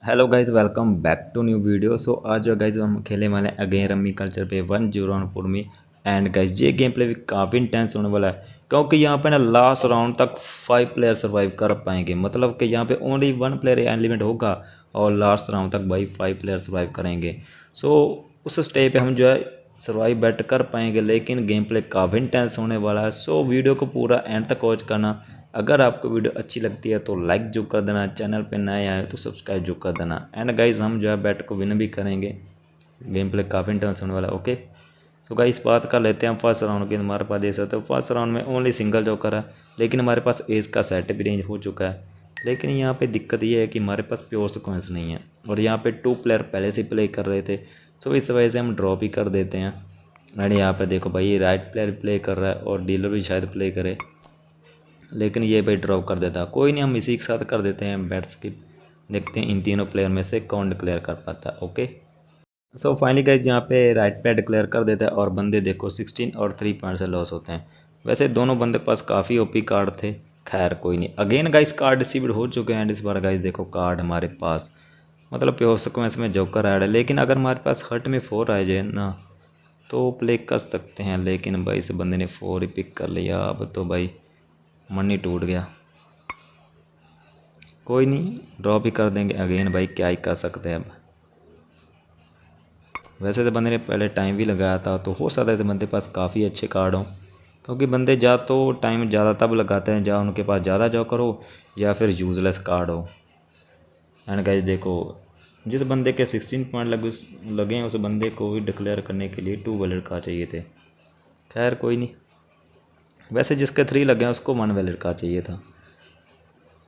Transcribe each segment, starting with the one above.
Hello guys, welcome back to new video. So आज जो guys हम खेलने वाले हैं अगेन रमी कल्चर पे 1-0 में। एंड गाइज ये गेम प्ले भी काफ़ी इंटेंस होने वाला है, क्योंकि यहाँ पे ना लास्ट राउंड तक 5 प्लेयर सर्वाइव कर पाएंगे। मतलब कि यहाँ पे ओनली 1 प्लेयर एलिमिनेट होगा और लास्ट राउंड तक भाई 5 प्लेयर सर्वाइव करेंगे। सो उस स्टेज पे हम जो है सर्वाइव बेट कर पाएंगे, लेकिन गेम प्ले काफ़ी इंटेंस होने वाला है। सो वीडियो को पूरा एंड तक वॉच करना। अगर आपको वीडियो अच्छी लगती है तो लाइक जो कर देना, चैनल पे नए आए तो सब्सक्राइब जो कर देना। एंड गाइज हम जो है बैट को विन भी करेंगे। गेम प्ले काफ़ी इंटेंस होने वाला है। ओके, सो गाइस बात कर लेते हैं फर्स्ट राउंड की। हमारे पास देख सकते हो फर्स्ट राउंड में ओनली सिंगल जोकर है, लेकिन हमारे पास एस का सेट भी रेंज हो चुका है। लेकिन यहाँ पे दिक्कत ये है कि हमारे पास प्योर सिक्वेंस नहीं है, और यहाँ पे 2 प्लेयर पहले से प्ले कर रहे थे। सो इस वजह से हम ड्रॉप ही कर देते हैं। एंड यहाँ पे देखो भाई ये राइट प्लेयर प्ले कर रहा है और डीलर भी शायद प्ले करे, लेकिन ये भाई ड्रॉप कर देता। कोई नहीं, हम इसी के साथ कर देते हैं बैट स्किप। देखते हैं इन तीनों प्लेयर में से कौन डिक्लेयर कर पाता है। ओके, सो फाइनली गाइज यहाँ पे राइट पे डिक्लेयर कर देता है, और बंदे देखो 16 और 3 पॉइंट से लॉस होते हैं। वैसे दोनों बंदे के पास काफ़ी ओपी कार्ड थे। खैर कोई नहीं, अगेन गाइज कार्ड रिसीव्ड हो चुके हैं। एंड इस बार गाइज देखो कार्ड हमारे पास मतलब प्योर सिक्वेंस में जोकर ऐड है, लेकिन अगर हमारे पास हर्ट में 4 आ जाए ना तो प्ले कर सकते हैं। लेकिन भाई इस बंदे ने 4 ही पिक कर लिया। अब तो भाई मन ही टूट गया। कोई नहीं, ड्रॉप ही कर देंगे। अगेन भाई क्या ही कर सकते हैं अब। वैसे तो बंदे ने पहले टाइम भी लगाया था, तो हो सकता है बंदे के पास काफ़ी अच्छे कार्ड हों, क्योंकि बंदे या तो टाइम ज़्यादा तब लगाते हैं जहाँ उनके पास ज़्यादा जॉकर हो, या फिर यूज़लेस कार्ड हो। एंड गाइस देखो जिस बंदे के 16 पॉइंट लगे हैं उस बंदे को भी डिक्लेयर करने के लिए 2 वैलिड कार्ड चाहिए थे। खैर कोई नहीं, वैसे जिसके 3 लगे हैं उसको 1 वैलिड कार्ड चाहिए था।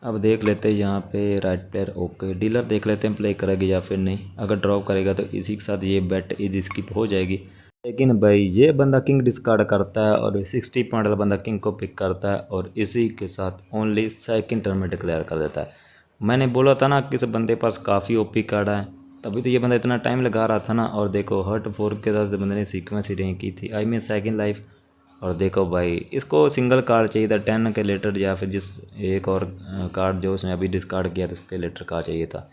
अब देख लेते हैं यहाँ पे राइट प्लेयर। ओके, डीलर देख लेते हैं प्ले करेगा या फिर नहीं। अगर ड्रॉप करेगा तो इसी के साथ ये बेट इज स्किप हो जाएगी। लेकिन भाई ये बंदा किंग डिस्कार्ड करता है और 60 पॉइंट वाला बंदा किंग को पिक करता है, और इसी के साथ ओनली सेकंड टर्न में डिक्लेयर कर देता है। मैंने बोला था ना कि इस बंदे के पास काफ़ी ओपी कार्ड है, तभी तो ये बंदा इतना टाइम लगा रहा था ना। और देखो हर्ट 4 के साथ बंदे ने सीक्वेंस ही रेंज की थी, आई मीन सेकंड लाइफ। और देखो भाई इसको सिंगल कार्ड चाहिए था 10 के लेटर, या फिर जिस एक और कार्ड जो उसने अभी डिस्कार्ड किया था उसके लेटर कार्ड चाहिए था।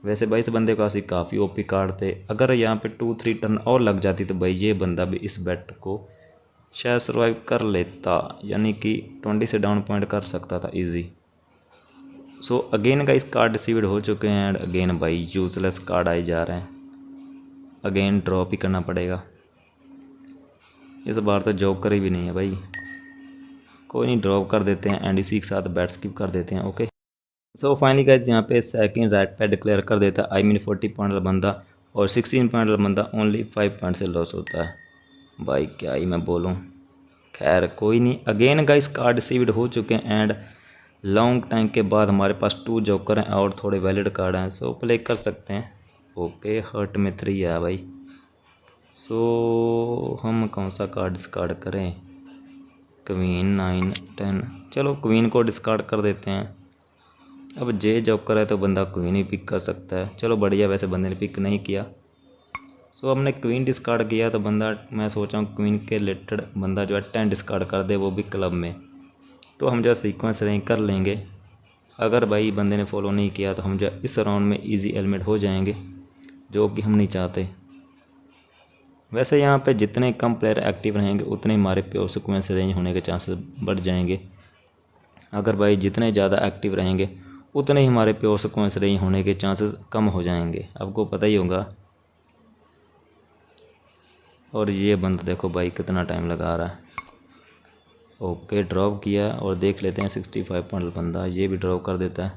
वैसे भाई इस बंदे के पास ही काफ़ी ओपी कार्ड थे। अगर यहाँ पे 2-3 टर्न और लग जाती तो भाई ये बंदा भी इस बेट को शायद सर्वाइव कर लेता, यानी कि 20 से डाउन पॉइंट कर सकता था इजी। सो अगेन का इस कार्ड रिसीव्ड हो चुके हैं। एंड अगेन भाई यूजलेस कार्ड आए जा रहे हैं। अगेन ड्रॉप ही करना पड़ेगा। इस बार तो जोकर ही भी नहीं है भाई। कोई नहीं, ड्रॉप कर देते हैं एंड इसी के साथ बैट स्किप कर देते हैं। ओके, सो फाइनली गाइस यहाँ पे सेकंड राइट पे डिक्लेयर कर देता है, आई मीन 40 पॉइंट वाला बंदा, और 16 पॉइंट वाला बंदा ओनली 5 पॉइंट से लॉस होता है। भाई क्या ही मैं बोलूँ। खैर कोई नहीं, अगेन गाइस कार्ड रिसीव्ड हो चुके हैं। एंड लॉन्ग टाइम के बाद हमारे पास 2 जोकर हैं और थोड़े वैलिड कार्ड हैं, सो प्ले कर सकते हैं। ओके, हर्ट में 3 है भाई। सो हम कौन सा कार्ड डिस्कार्ड करें? क्वीन 9 10, चलो क्वीन को डिस्कार्ड कर देते हैं। अब जे जोकर है तो बंदा क्वीन ही पिक कर सकता है। चलो बढ़िया, वैसे बंदे ने पिक नहीं किया। सो हमने क्वीन डिस्कार्ड किया तो बंदा, मैं सोच रहा हूँ क्वीन के रिलेटेड बंदा जो है 10 डिस्कार्ड कर दे, वो भी क्लब में, तो हम जो है सीक्वेंस रेंज कर लेंगे। अगर भाई बंदे ने फॉलो नहीं किया तो हम जो है इस राउंड में इजी एलिमिनेट हो जाएंगे, जो कि हम नहीं चाहते। वैसे यहाँ पे जितने कम प्लेयर एक्टिव रहेंगे उतने हमारे प्योर सीक्वेंस रेंज होने के चांसेस बढ़ जाएंगे। अगर भाई जितने ज़्यादा एक्टिव रहेंगे उतने ही हमारे प्योर सीक्वेंस रेंज होने के चांसेस कम हो जाएंगे, आपको पता ही होगा। और ये बंदा देखो भाई कितना टाइम लगा रहा है। ओके, ड्रॉप किया, और देख लेते हैं 65 पॉइंट बंदा, ये भी ड्रॉप कर देता है।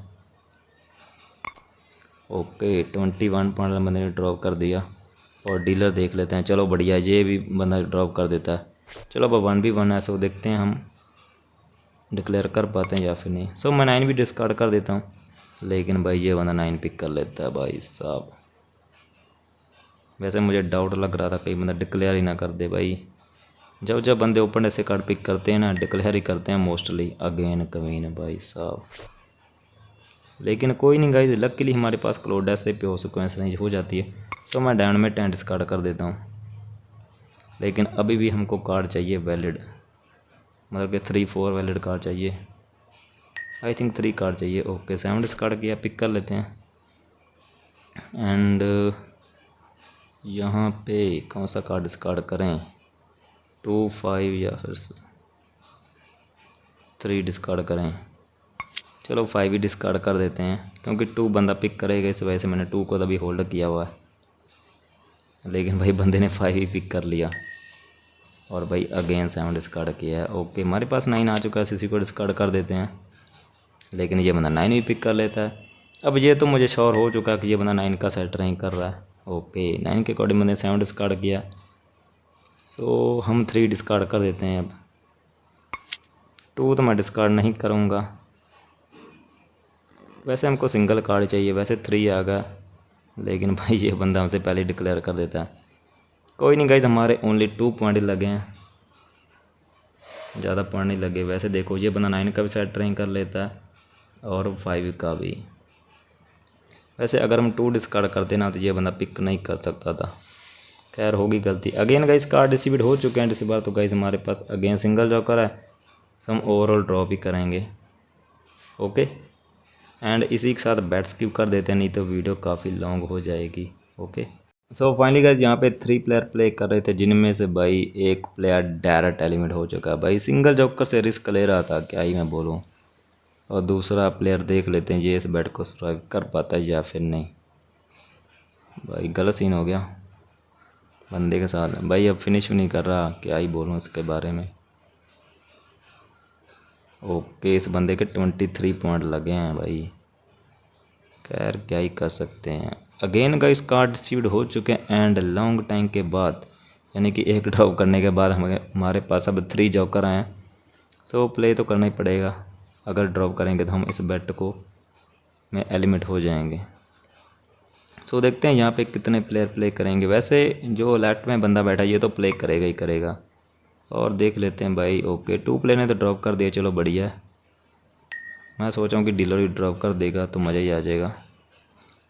ओके, 21 पॉइंट बंदे ने ड्रॉप कर दिया। और डीलर देख लेते हैं, चलो बढ़िया, ये भी बंदा ड्रॉप कर देता है। चलो अब 1v1 है, सो देखते हैं हम डिक्लेयर कर पाते हैं या फिर नहीं। सो मैं 9 भी डिस्कार्ड कर देता हूँ, लेकिन भाई ये बंदा 9 पिक कर लेता है भाई साहब। वैसे मुझे डाउट लग रहा था कहीं बंदा डिक्लेयर ही ना कर दे भाई। जब जब बंदे ओपन ऐसे कार्ड पिक करते हैं ना, डिक्लेयर ही करते हैं मोस्टली। अगेन कमीन भाई साहब। लेकिन कोई नहीं गाइस, लकीली हमारे पास क्लोड से प्योर सीक्वेंस रेंज हो जाती है। सो मैं डायन में 10 डिस्कार्ड कर देता हूँ, लेकिन अभी भी हमको कार्ड चाहिए वैलिड, मतलब कि 3-4 वैलिड कार्ड चाहिए। आई थिंक 3 कार्ड चाहिए। ओके, 7 डिस्कार्ड किया, पिक कर लेते हैं। एंड यहाँ पे कौन सा कार्ड डिस्कार्ड करें, 2 5 या फिर 3 डिस्कार्ड करें। चलो 5 ही डिस्कार्ड कर देते हैं क्योंकि 2 बंदा पिक करेगा, इस वजह से मैंने 2 को तभी होल्ड किया हुआ है। लेकिन भाई बंदे ने 5 ही पिक कर लिया और भाई अगेन 7 डिस्कार्ड किया है। ओके हमारे पास 9 आ चुका है, इसी को डिस्कार्ड कर देते हैं। लेकिन ये बंदा 9 भी पिक कर लेता है। अब ये तो मुझे श्योर हो चुका कि ये बंदा 9 का सेट नहीं कर रहा है। ओके 9 के अकॉर्डिंग मैंने 7 डिस्कार्ड किया। सो हम 3 डिस्कार्ड कर देते हैं। अब 2 तो मैं डिस्कार्ड नहीं करूँगा, वैसे हमको सिंगल कार्ड चाहिए। वैसे 3 आ गया, लेकिन भाई ये बंदा हमसे पहले ही डिक्लेयर कर देता है। कोई नहीं गाइस, हमारे ओनली 2 पॉइंट लगे हैं, ज़्यादा पॉइंट नहीं लगे। वैसे देखो ये बंदा 9 का भी सेट नहीं कर लेता है और 5 का भी। वैसे अगर हम 2 डिस्कार्ड करते ना तो ये बंदा पिक नहीं कर सकता था। खैर होगी गलती। अगेन गाइस कार्ड डिस्ट्रीब्यूट हो चुके हैं इस बार तो गाइस हमारे पास अगेन सिंगल जॉकर है। सो हम ओवरऑल ड्रॉ भी करेंगे। ओके एंड इसी के साथ बैट स्किप कर देते हैं, नहीं तो वीडियो काफ़ी लॉन्ग हो जाएगी। ओके सो फाइनली गाइस यहाँ पे 3 प्लेयर प्ले कर रहे थे, जिनमें से भाई एक प्लेयर डायरेक्ट एलिमिनेट हो चुका है। भाई सिंगल जॉकर से रिस्क ले रहा था, क्या ही मैं बोलूँ। और दूसरा प्लेयर देख लेते हैं ये इस बैट को सर्वाइव कर पाता है या फिर नहीं। भाई गलत सीन हो गया बंदे के साथ। भाई अब फिनिश भी नहीं कर रहा, क्या ही बोलूँ इसके बारे में। ओके इस बंदे के 23 पॉइंट लगे हैं भाई। खैर क्या ही कर सकते हैं। अगेन गाइस कार्ड रिसीव्ड हो चुके हैं एंड लॉन्ग टाइम के बाद, यानी कि एक ड्रॉप करने के बाद हमारे पास अब 3 जॉकर आए हैं। सो प्ले तो करना ही पड़ेगा, अगर ड्रॉप करेंगे तो हम इस बेट को में एलिमिनेट हो जाएंगे। सो देखते हैं यहाँ पे कितने प्लेयर प्ले करेंगे। वैसे जो लेफ्ट में बंदा बैठा है ये तो प्ले करेगा ही करेगा, और देख लेते हैं भाई। ओके 2 प्लेयर ने तो ड्रॉप कर दिया, चलो बढ़िया है। मैं सोच रहा हूँ कि डीलर ही ड्रॉप कर देगा तो मज़ा ही आ जाएगा।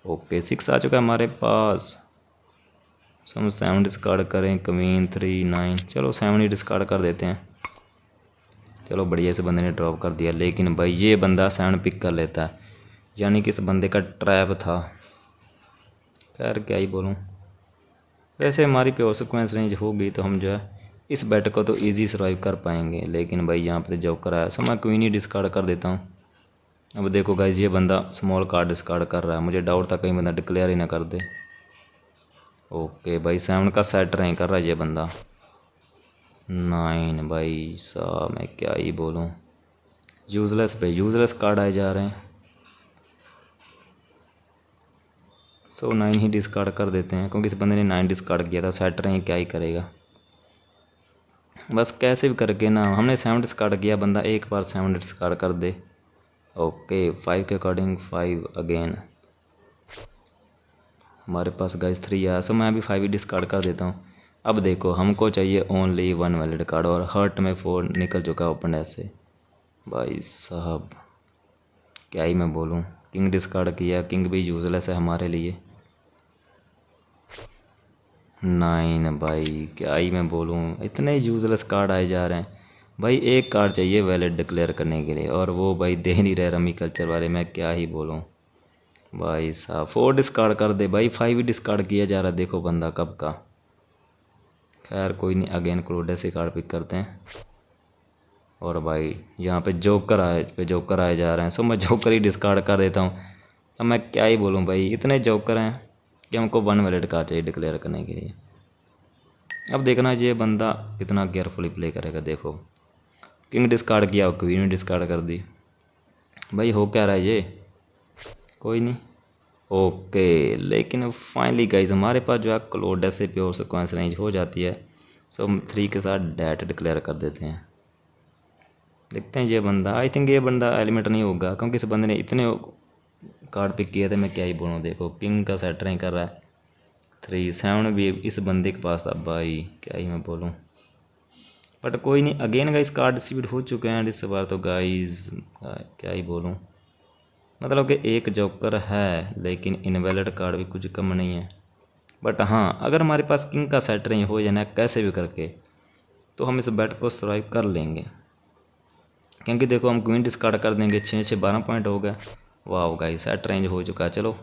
ओके 6 आ चुका है हमारे पास। सो हम 7 डिस्कार्ड करें, क्वीन 3 9, चलो 7 ही डिस्कार्ड कर देते हैं। चलो बढ़िया से बंदे ने ड्रॉप कर दिया, लेकिन भाई ये बंदा 7 पिक कर लेता है, यानी कि इस बंदे का ट्रैप था। खैर क्या ही बोलूँ। वैसे हमारी प्योर सीक्वेंस रेंज होगी तो हम जो है इस बैट को तो इजी सर्वाइव कर पाएंगे। लेकिन भाई यहाँ पे जॉकर आया, सो मैं क्वीन ही डिस्कार्ड कर देता हूँ। अब देखो गाइज ये बंदा स्मॉल कार्ड डिस्कार्ड कर रहा है, मुझे डाउट था कहीं बंदा डिक्लेयर ही ना कर दे। ओके भाई 7 का सेट नहीं कर रहा है ये बंदा। 9 भाई साहब मैं क्या ही बोलूँ, यूज़लेस पे यूज़लेस कार्ड आए जा रहे हैं। सो 9 ही डिस्कार्ड कर देते हैं क्योंकि इस बंदे ने 9 डिस्कार्ड किया था। सेट रहे क्या ही करेगा, बस कैसे भी करके ना। हमने 7 डिस्कार्ड किया, बंदा एक बार 7 डिस्कार्ड कर दे। ओके 5 के अकॉर्डिंग 5 अगेन। हमारे पास गाइस 3 आया, सो मैं भी 5 ही डिस्कार्ड कर देता हूँ। अब देखो हमको चाहिए ओनली 1 वैलिड कार्ड और हर्ट में 4 निकल चुका है ओपन ऐसे। भाई साहब क्या ही मैं बोलूँ, किंग डिस्कार्ड किया, किंग भी यूज़लेस है हमारे लिए। 9 भाई क्या ही मैं बोलूँ, इतने यूज़लेस कार्ड आए जा रहे हैं। भाई एक कार्ड चाहिए वैलिड डिक्लेयर करने के लिए, और वो भाई दे नहीं रहे रमी कल्चर वाले, मैं क्या ही बोलूँ। भाई साहब 4 डिस्कार्ड कर दे भाई, 5 ही डिस्कार्ड किया जा रहा है, देखो बंदा कब का। खैर कोई नहीं, अगेन क्लोडे से कार्ड पिक करते हैं। और भाई यहाँ पे जोकर आए जा रहे हैं, सो मैं जोकर ही डिस्कार्ड कर देता हूँ। अब मैं क्या ही बोलूँ भाई, इतने जोकर हैं कि हमको 1 वैलिड कार्ड चाहिए डिक्लेयर करने के लिए। अब देखना ये बंदा कितना केयरफुली प्ले करेगा। देखो किंग डिस्कार्ड किया, क्वीन डिस्कार्ड कर दी। भाई हो क्या रहा है ये, कोई नहीं। ओके लेकिन फाइनली गाइज हमारे पास जो है क्लोडस से प्योर सीक्वेंस रेंज हो जाती है। सो हम 3 के साथ डैट डिक्लेयर कर देते हैं। देखते हैं ये बंदा, आई थिंक ये बंदा एलिमिनेट नहीं होगा क्योंकि इस बंदे ने इतने कार्ड पिक किए थे, मैं क्या ही बोलूँ। देखो किंग का सेट नहीं कर रहा है, 3 7 भी इस बंदे के पास था। भाई क्या ही मैं बोलूँ, बट कोई नहीं। अगेन गाइस कार्ड रिसीव्ड हो चुके हैं इस बार तो गाइस, क्या ही बोलूँ। मतलब कि एक जोकर है लेकिन इनवैलिड कार्ड भी कुछ कम नहीं है। बट हाँ अगर हमारे पास किंग का सेट नहीं हो जाना कैसे भी करके, तो हम इस बैट को सर्वाइव कर लेंगे। क्योंकि देखो हम क्वीन डिस्कार्ड कर देंगे, 6 6 12 पॉइंट हो गए। वाह गाइस सेट रेंज हो चुका है। चलो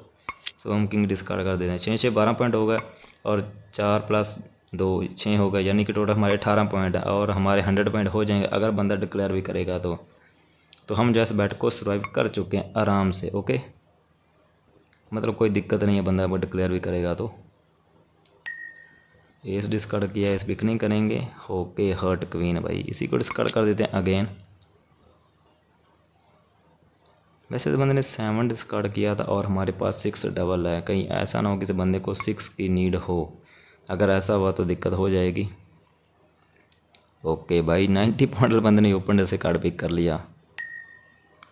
सो हम किंग डिस्कार्ड कर देते हैं। 6 6 12 पॉइंट हो गए और 4 + 2 6 हो गए, यानी कि टोटल हमारे 18 पॉइंट है और हमारे 100 पॉइंट हो जाएंगे अगर बंदा डिक्लेयर भी करेगा तो हम जो इस बैट को सर्वाइव कर चुके हैं आराम से। ओके, मतलब कोई दिक्कत नहीं है, बंदा वो डिक्लेयर भी करेगा तो। एस डिस्कार्ड किया, इस पिक नहीं करेंगे। ओके, हर्ट क्वीन भाई, इसी को डिस्कार्ड कर देते हैं अगेन। वैसे तो बंदे ने 7 डिस्कार्ड किया था और हमारे पास 6 डबल है, कहीं ऐसा ना हो किसी बंदे को 6 की नीड हो, अगर ऐसा हुआ तो दिक्कत हो जाएगी। ओके भाई, 90 पॉइंट बंदे ने ओपन से कार्ड पिक कर लिया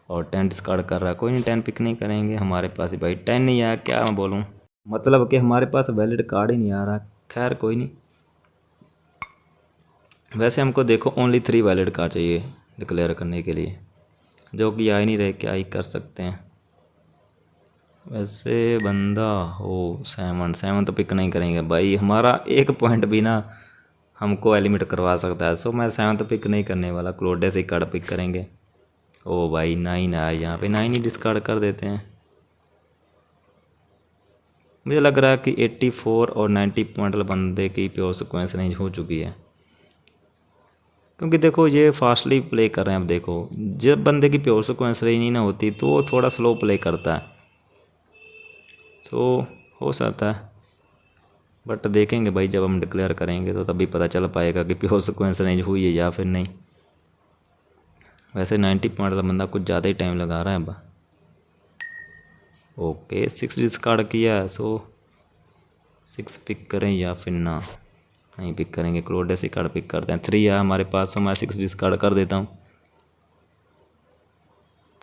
और 10 डिस्कार्ड कर रहा है। कोई नहीं, 10 पिक नहीं करेंगे, हमारे पास ही भाई 10 नहीं आया, क्या मैं बोलूँ, मतलब कि हमारे पास वैलिड कार्ड ही नहीं आ रहा। खैर कोई नहीं, वैसे हमको देखो ओनली 3 वैलिड कार्ड चाहिए डिक्लेयर करने के लिए, जो कि आ ही नहीं रहे, क्या ही कर सकते हैं। वैसे बंदा हो 7 तो पिक नहीं करेंगे भाई, हमारा 1 पॉइंट भी ना हमको एलिमिट करवा सकता है। सो मैं 7 तो पिक नहीं करने वाला, क्लोडे से कार्ड पिक करेंगे। ओ भाई 9 आया, यहाँ पे 9 ही डिस्कार्ड कर देते हैं। मुझे लग रहा है कि 84 और 90 पॉइंट बंदे की प्योर सिक्वेंस रेंज हो चुकी है, क्योंकि देखो ये फास्टली प्ले कर रहे हैं। अब देखो, जब बंदे की प्योर सिक्वेंस रेंज नहीं ना होती तो वो थोड़ा स्लो प्ले करता है, सो हो सकता है, बट देखेंगे भाई जब हम डिक्लेयर करेंगे तो तभी पता चल पाएगा कि प्योर सिक्वेंस रेंज हुई है या फिर नहीं। वैसे 90 पॉइंट का बंदा कुछ ज़्यादा ही टाइम लगा रहा है अब। ओके, 6 डिस्कार्ड किया, सो 6 पिक करें या फिर ना, नहीं पिक करेंगे, क्लोडेस ही कार्ड पिक करते हैं। 3 है हमारे पास, तो मैं 6 डिस्कार्ड कर देता हूँ,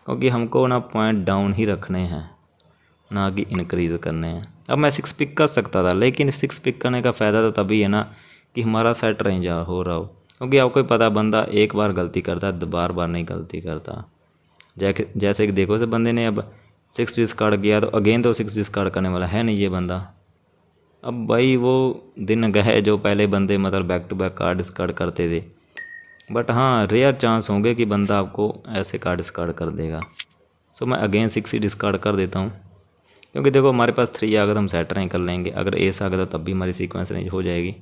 क्योंकि हमको ना पॉइंट डाउन ही रखने हैं, ना कि इंक्रीज़ करने हैं। अब मैं 6 पिक कर सकता था, लेकिन 6 पिक करने का फ़ायदा तो तभी है ना कि हमारा सेट रेंज हो रहा हो, क्योंकि आपको पता बंदा एक बार गलती करता है, बार बार नहीं गलती करता। जैसे कि देखो से बंदे ने अब 6 डिस्कार्ड किया, तो अगेन तो 6 डिस्कार्ड करने वाला है नहीं ये बंदा। अब भाई वो दिन गए जो पहले बंदे मतलब back to back card discard करते थे, बट हाँ रेयर चांस होंगे कि बंदा आपको ऐसे कार्ड डिस्कार्ड कर देगा। सो मैं अगेन 6 ही डिस्कार्ड कर देता हूँ, क्योंकि देखो हमारे पास 3 आ गए तो हम सेट रैंक कर लेंगे, अगर एस आ गया तो तब भी हमारी सीक्वेंस रेंज हो जाएगी।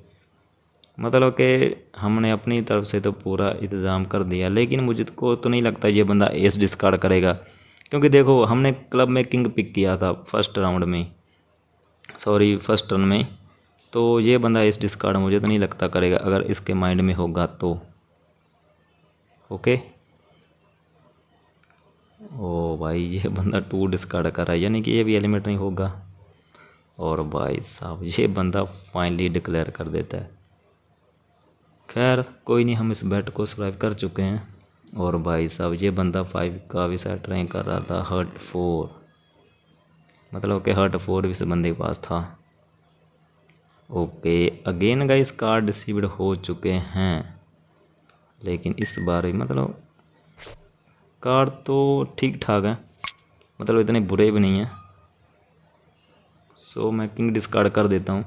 मतलब कि हमने अपनी तरफ से तो पूरा इंतज़ाम कर दिया, लेकिन मुझको तो नहीं लगता ये बंदा एस डिस्कार्ड करेगा, क्योंकि देखो हमने क्लब में किंग पिक किया था फर्स्ट राउंड में, सॉरी फर्स्ट टर्न में, तो ये बंदा एस डिस्कार्ड मुझे तो नहीं लगता करेगा, अगर इसके माइंड में होगा तो। ओके, ओ भाई ये बंदा 2 डिस्कार्ड कर रहा है, यानी कि ये भी एलिमिनेट नहीं होगा। और भाई साहब ये बंदा फाइनली डिक्लेयर कर देता है। खैर कोई नहीं, हम इस बैट को सर्वाइव कर चुके हैं। और भाई साहब ये बंदा 5 का भी सेट रैंक कर रहा था, हर्ट 4, मतलब कि हर्ट 4 भी इस बंदे के पास था। Okay, again guys card received हो चुके हैं, लेकिन इस बार मतलब कार्ड तो ठीक ठाक है, मतलब इतने बुरे भी नहीं हैं। सो मैं किंग डिस्कार्ड कर देता हूँ।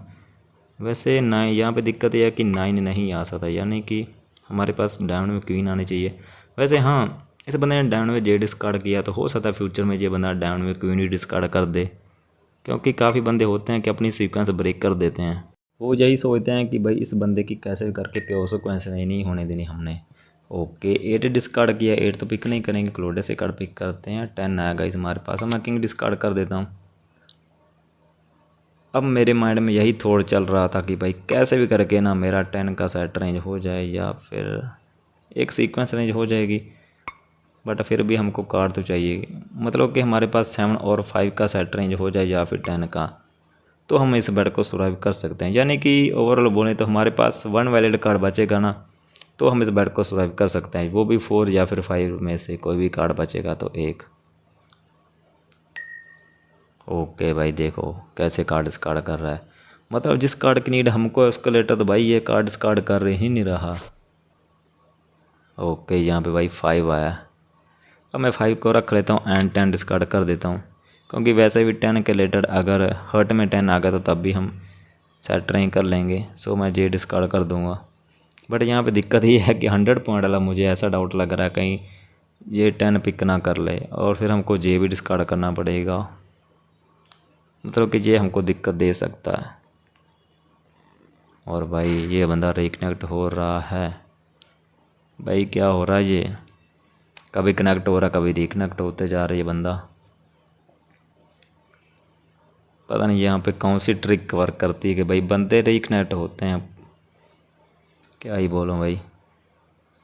वैसे 9 यहाँ पे दिक्कत यह है कि 9 नहीं आ सकता, यानी कि हमारे पास डायमंड में क्वीन आनी चाहिए। वैसे हाँ, इस बंदे ने डायमंड में जे डिस्कार्ड किया, तो हो सकता है फ्यूचर में ये बंदा डायमंड में क्वीन ही डिस्कार्ड कर दे, क्योंकि काफ़ी बंदे होते हैं कि अपनी सीक्वेंस ब्रेक कर देते हैं। वो यही सोचते हैं कि भाई इस बंदे की कैसे भी करके प्योर सीक्वेंस नहीं होने देनी हमने। ओके, 8 डिस्कार्ड किया, 8 तो पिक नहीं करेंगे, क्लोडे से कार्ड पिक करते हैं। 10 आएगा इस हमारे पास, मैं किंग डिस्कार्ड कर देता हूँ। अब मेरे माइंड में यही थॉट चल रहा था कि भाई कैसे भी करके ना मेरा 10 का सेट रेंज हो जाए या फिर एक सीक्वेंस रेंज हो जाएगी, बट फिर भी हमको कार्ड तो चाहिए, मतलब कि हमारे पास 7 और 5 का सेट रेंज हो जाए या फिर 10 का, तो हम इस बेट को सर्वाइव कर सकते हैं। यानी कि ओवरऑल बोले तो हमारे पास 1 वैलिड कार्ड बचेगा ना, तो हम इस बेट को सर्वाइव कर सकते हैं, वो भी 4 या फिर 5 में से कोई भी कार्ड बचेगा तो एक। ओके भाई देखो कैसे कार्ड डिस्कार्ड कर रहा है, मतलब जिस कार्ड की नीड हमको है उसका लेटर तो भाई ये कार्ड डिस्कार्ड कर ही नहीं रहा। ओके, यहाँ पे भाई 5 आया, अब मैं 5 को रख लेता हूँ एंड 10 डिस्कार्ड कर देता हूँ, क्योंकि वैसे भी 10 के लेटर अगर हर्ट में 10 आ गया तो तब भी हम सेट नहीं कर लेंगे। सो मैं जे डिस्कार्ड कर दूँगा, बट यहाँ पे दिक्कत ये है कि 100 पॉइंट वाला मुझे ऐसा डाउट लग रहा है कहीं ये 10 पिक ना कर ले और फिर हमको जे भी डिस्कार्ड करना पड़ेगा। मतलब कि ये हमको दिक्कत दे सकता है। और भाई ये बंदा रिकनेक्ट हो रहा है। भाई क्या हो रहा है ये, कभी कनेक्ट हो रहा कभी रिकनेक्ट होते जा रही है बंदा। पता नहीं यहाँ पे कौन सी ट्रिक वर्क करती है कि भाई बंदे रिकनेक्ट होते हैं। क्या ही बोलूँ भाई।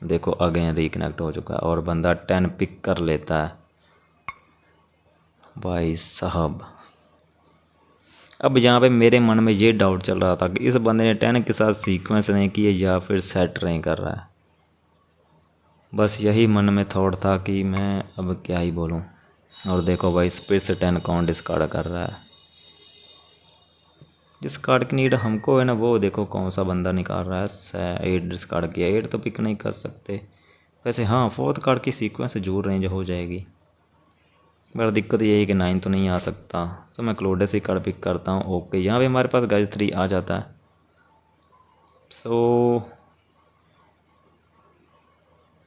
देखो अगेन रिकनेक्ट हो चुका है और बंदा 10 पिक कर लेता है भाई साहब। अब यहाँ पे मेरे मन में ये डाउट चल रहा था कि इस बंदे ने 10 के साथ सीक्वेंस नहीं किए या फिर सेट नहीं कर रहा है। बस यही मन में थॉट था कि मैं अब क्या ही बोलूँ। और देखो भाई स्पीड से 10 काउंट डिस्कार्ड कर रहा है। जिस कार्ड की नीड हमको है ना, वो देखो कौन सा बंदा निकाल रहा है। 8 डिस्कार्ड किया, 8 तो पिक नहीं कर सकते वैसे। हाँ 4th कार्ड की सीक्वेंस जरूर रेंज हो जाएगी। मेरा दिक्कत ये है कि 9 तो नहीं आ सकता, तो मैं क्लोडेस ही कार्ड पिक करता हूँ। ओके यहाँ पे हमारे पास गाइस 3 आ जाता है। सो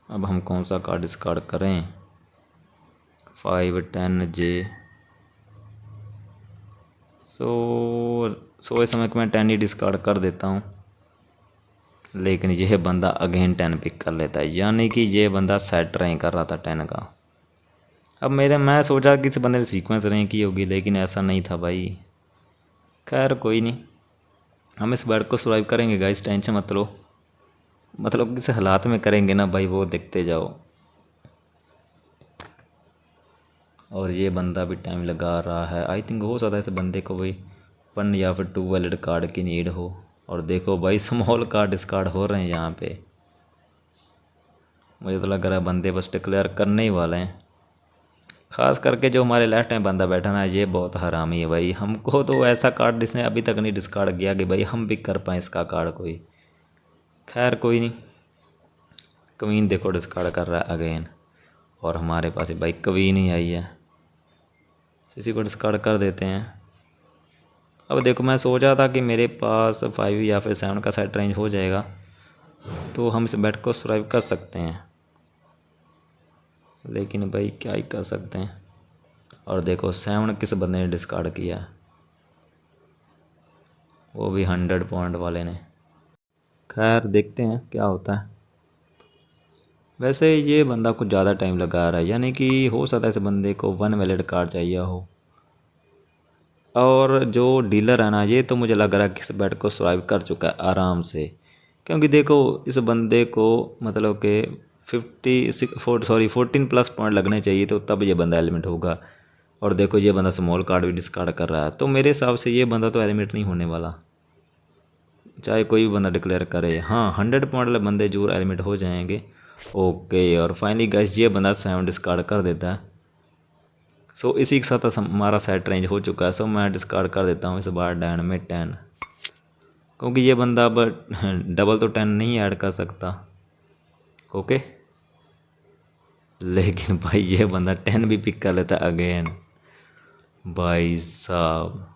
अब हम कौन सा कार्ड डिस्कार्ड करें। 5 10 जे। सो इस समय मैं 10 ही डिस्कार्ड कर देता हूँ। लेकिन यह बंदा अगेन 10 पिक कर लेता है, यानी कि ये बंदा सेट नहीं कर रहा था 10 का। अब मैं सोचा कि इस बंदे ने सीक्वेंस नहीं की होगी, लेकिन ऐसा नहीं था भाई। खैर कोई नहीं, हम इस बैट को सर्वाइव करेंगे गाइस, टेंशन मत लो। मतलब किस हालात में करेंगे ना भाई, वो देखते जाओ। और ये बंदा भी टाइम लगा रहा है। आई थिंक हो सकता है इस बंदे को भाई 1 या फिर 2 वैलिड कार्ड की नीड हो। और देखो भाई स्मॉल कार्ड डिस्कार्ड हो रहे हैं यहाँ पे। मुझे तो लग रहा है बंदे बस डिक्लेयर करने ही वाले हैं। ख़ास करके जो हमारे लेफ्ट में बंदा बैठा ना, ये बहुत हरामी है भाई। हमको तो ऐसा कार्ड जिसने अभी तक नहीं डिस्कार्ड किया कि भाई हम भी कर पाएँ इसका कार्ड कोई। खैर कोई नहीं। क्वीन देखो डिस्कार्ड कर रहा है अगेन। और हमारे पास भाई क्वीन ही आई है, इसी को डिस्कार्ड कर देते हैं। अब देखो मैं सोचा था कि मेरे पास 5 या फिर 7 का सेट रेंज हो जाएगा, तो हम इस बैट को सर्वाइव कर सकते हैं। लेकिन भाई क्या ही कर सकते हैं। और देखो 7 किस बंदे ने डिस्कार्ड किया, वो भी 100 पॉइंट वाले ने। खैर देखते हैं क्या होता है। वैसे ये बंदा कुछ ज़्यादा टाइम लगा रहा है, यानी कि हो सकता है इस बंदे को 1 वैलिड कार्ड चाहिए हो। और जो डीलर है ना, ये तो मुझे लग रहा है कि इस बैट को सर्वाइव कर चुका है आराम से। क्योंकि देखो इस बंदे को मतलब कि 14 प्लस पॉइंट लगने चाहिए, तो तब ये बंदा एलिमिनेट होगा। और देखो ये बंदा स्मॉल कार्ड भी डिस्कार्ड कर रहा है, तो मेरे हिसाब से ये बंदा तो एलिमिनेट नहीं होने वाला, चाहे कोई भी बंदा डिक्लेयर करे। हाँ 100 पॉइंट वाले बंदे जरूर एलिमिनेट हो जाएंगे। ओके और फाइनली गाइस ये बंदा 7 डिस्कार्ड कर देता है। सो इसी के साथ हमारा सेट रेंज हो चुका है। सो मैं डिस्कार्ड कर देता हूँ इस बार डैन में 10, क्योंकि ये बंदा अब डबल तो 10 नहीं ऐड कर सकता। ओके लेकिन भाई ये बंदा 10 भी पिक कर लेता है अगेन। भाई साहब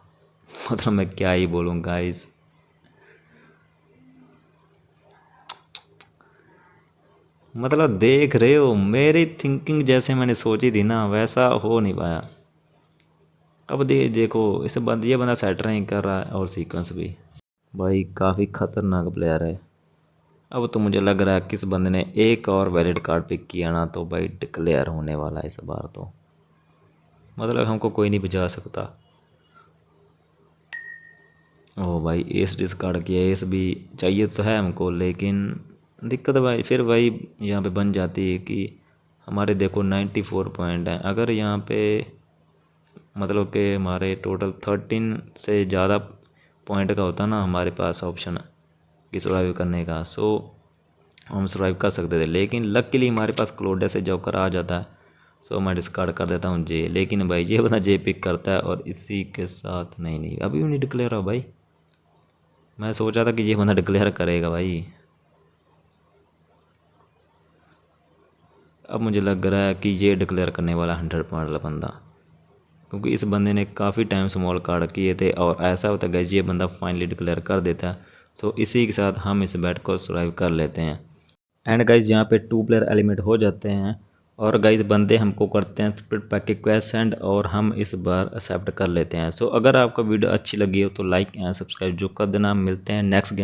मतलब मैं क्या ही बोलूँ गाइस। मतलब देख रहे हो मेरी थिंकिंग जैसे मैंने सोची थी ना, वैसा हो नहीं पाया। अब देखो इस बंद ये बंदा सेट नहीं कर रहा है और सीक्वेंस भी। भाई काफ़ी ख़तरनाक प्लेयर है। अब तो मुझे लग रहा है किस बंदे ने एक और वैलिड कार्ड पिक किया ना, तो भाई डिक्लेयर होने वाला है इस बार तो। मतलब हमको कोई नहीं बचा सकता। ओ भाई एस डिस्कार्ड किया, एस भी चाहिए तो है हमको, लेकिन दिक्कत भाई फिर भाई यहाँ पे बन जाती है कि हमारे देखो 94 पॉइंट हैं। अगर यहाँ पे मतलब कि हमारे टोटल 13 से ज़्यादा पॉइंट का होता ना हमारे पास ऑप्शन कि सर्वाइव करने का, सो हम सर्वाइव कर सकते थे। लेकिन लकीली हमारे पास क्लोडे से जोकर आ जाता है। सो मैं डिस्कार्ड कर देता हूँ जे। लेकिन भाई ये बंदा जे पिक करता है और इसी के साथ नहीं अभी भी नहीं डिक्लेयर हो भाई। मैं सोचा था कि ये बंदा डिक्लेयर करेगा भाई। अब मुझे लग रहा है कि ये डिक्लेयर करने वाला 100 पॉइंट वाला बंदा, क्योंकि इस बंदे ने काफ़ी टाइम स्मॉल कार्ड किए थे और ऐसा होता है ये बंदा फाइनली डिक्लेयर कर देता है। तो इसी के साथ हम इस बैट को सर्वाइव कर लेते हैं। एंड गाइज यहाँ पे 2 प्लेयर एलिमिनेट हो जाते हैं और गाइस बंदे हमको करते हैं स्प्लिट पैक के क्वेस्ट सेंड और हम इस बार एक्सेप्ट कर लेते हैं। सो अगर आपको वीडियो अच्छी लगी हो तो लाइक एंड सब्सक्राइब जो कर देना। मिलते हैं नेक्स्ट गेम।